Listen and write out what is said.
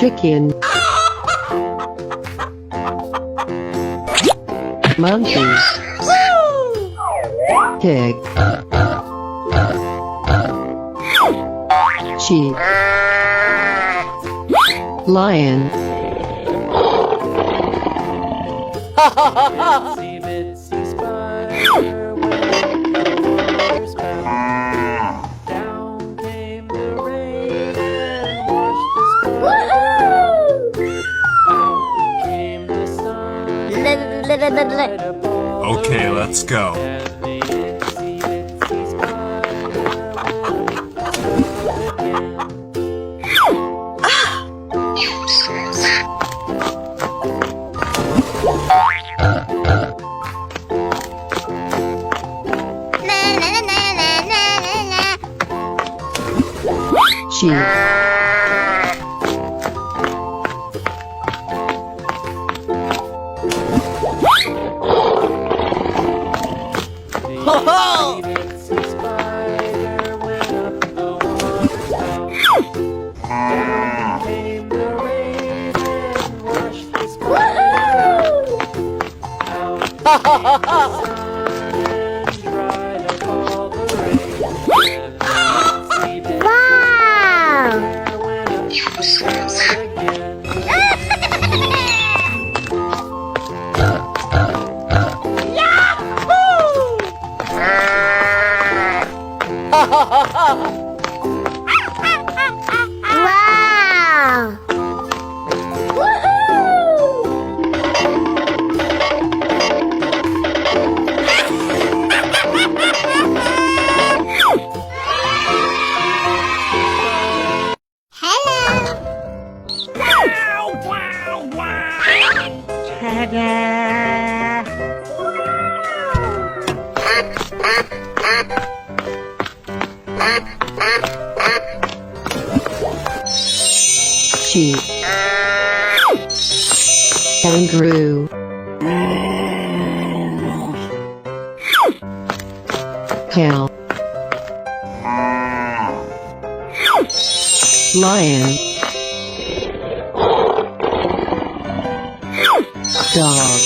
chicken, monkey, pig, sheep, lion, Itsy bitsy spider went over spout. Down came the rain and washed the spider. Out came the sun and dried up all Okay, the let's go. And the itsy bitsy spider went again. sheep, The itsy spider went up the water spout. Down came the rain and washed the spider. Out came the sun and dried up all the rain. And the itsy bitsy spider went up the spout again. Wow! sheep, kangaroo, cow, lion, dog,